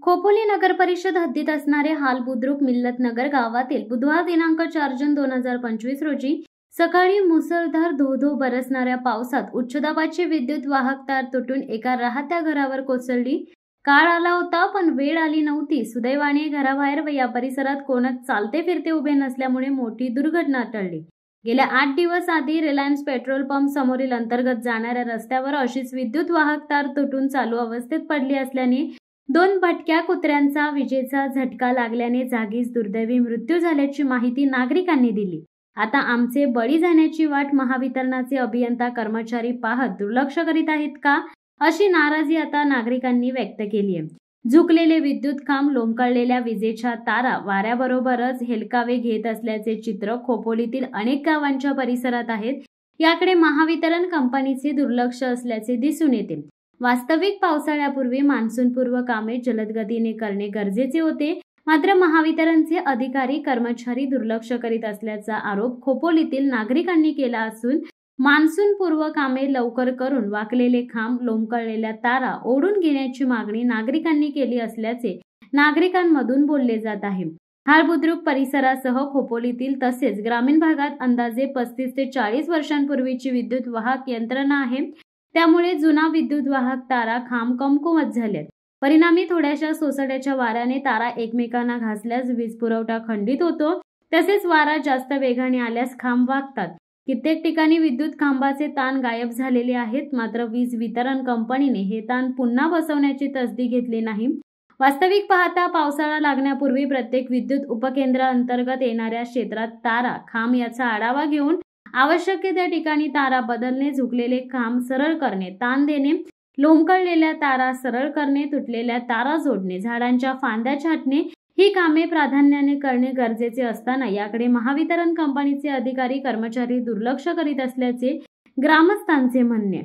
खोपोली नगर परिषद हद्दीत असणारे हालबुद्रुक मिल्लतनगर गावातील बुधवार दिनांक 4 जून 2025 रोजी सकाळी मुसळधार धो बरसणाऱ्या पावसात उच्च दाबाची विद्युत वाहक तार तुटून एका राहत्या घरावर कोसळली। काळ आला होता पण वेळ आली नव्हती। सुदैवाने घराबाहेर व या परिसरात कोणच चालते फिरते उभे नसल्यामुळे मोठी दुर्घटना टळली। गेल्या 8 दिवस आधी रिलायन्स पेट्रोल पंप समोरील अंतर्गत जाणाऱ्या रस्त्यावर अशीच विद्युत वाहक तार तुटून चालू अवस्थेत पडली असल्याने 2 भटक्या कुत्र्यांचा विजेचा झटका लागल्याने जागीच दुर्दैवी मृत्यू झाल्याची माहिती नागरिकांनी दिली। आता आमचे बळी जाण्याची वाट महावितरणाचे अभियंता कर्मचारी पाहत दुर्लक्ष करीत आहेत का, अशी नाराजी आता नागरिकांनी व्यक्त केली आहे। झुकलेले विद्युत खांब, लोंबकळलेल्या विजेच्या तारा वाऱ्याबरोबरच हेलकावे घेत असल्याचे चित्र खोपोलीतील अनेक गावांच्या परिसरात आहेत। याकडे महावितरण कंपनीचे दुर्लक्ष असल्याचे दिसून येते। वास्तविक पावसाळ्यापूर्वी मान्सूनपूर्व कामे जलद गतीने करणे गरजेचे होते, मात्र महावितरणचे अधिकारी कर्मचारी दुर्लक्ष करीत असल्याचा आरोप खोपोलीतील नागरिकांनी केला असून मान्सूनपूर्व कामे लवकर करून वाकलेले खांब, लोंबकळलेल्या तारा ओढून घेण्याची मागणी नागरिकांनी केली असल्याचे नागरिकांमधून बोलले जात आहे। हालबुद्रुक परिसरासह खोपोलीतील तसेच ग्रामीण भागात अंदाजे 35 ते 40 वर्षांपूर्वीची विद्युत वाहक यंत्रणा आहे। त्यामुळे जुना विद्युत वाहक तारा खांब कमकुवत झालेत। परिणामी थोड्याशा सोसाट्याच्या वाऱ्याने तारा एकमेकांना घासल्यास वीज पुरवठा खंडित होतो, तसेच वारा जास्त वेगाने आल्यास खांब वाकतात। कित्येक ठिकाणी विद्युत खांबाचे ताण गायब झालेले आहेत, मात्र वीज वितरण कंपनीने हे ताण पुन्हा बसवण्याची तसदी घेतली नाही। वास्तविक पाहता पावसाळा लागण्यापूर्वी प्रत्येक विद्युत उपकेंद्राअंतर्गत येणाऱ्या क्षेत्रात तारा, खांब याचा आढावा घेऊन आवश्यक त्या ठिकाणी तारा बदलणे, झुकलेले खांब सरळ करणे, ताण देणे, लोंबकळलेल्या तारा सरळ करणे, तुटलेल्या तारा जोडणे, झाडांच्या फांद्या छाटणे ही कामे प्राधान्याने करणे गरजेचे असताना याकडे महावितरण कंपनीचे अधिकारी कर्मचारी दुर्लक्ष करीत असल्याचे ग्रामस्थांचे म्हणणे।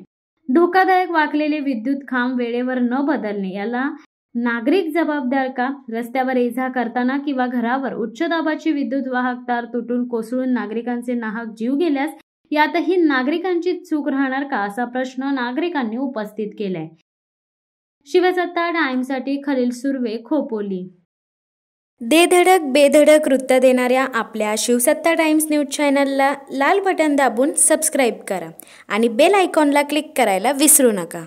धोकादायक वाकलेले विद्युत खांब वेळेवर न बदलणे याला नागरिक जबाबदार का? रस्त्यावर ये-जा करताना किंवा घरावर उच्च दाबाची विद्युत वाहक तार तुटून कोसळून नागरिकांचे नाहक जीव गेल्यास यातही नागरिकांची चूक राहणार का, असा प्रश्न नागरिकांनी उपस्थित केलाय। शिवसत्ता टाइम्ससाठी खलील सुर्वे, खोपोली। दे धडक बेधडक वृत्त देणाऱ्या आपल्या शिवसत्ता टाइम्स न्यूज चॅनलला लाल बटन दाबून सबस्क्राईब करा आणि बेल आयकॉनला क्लिक करायला विसरू नका।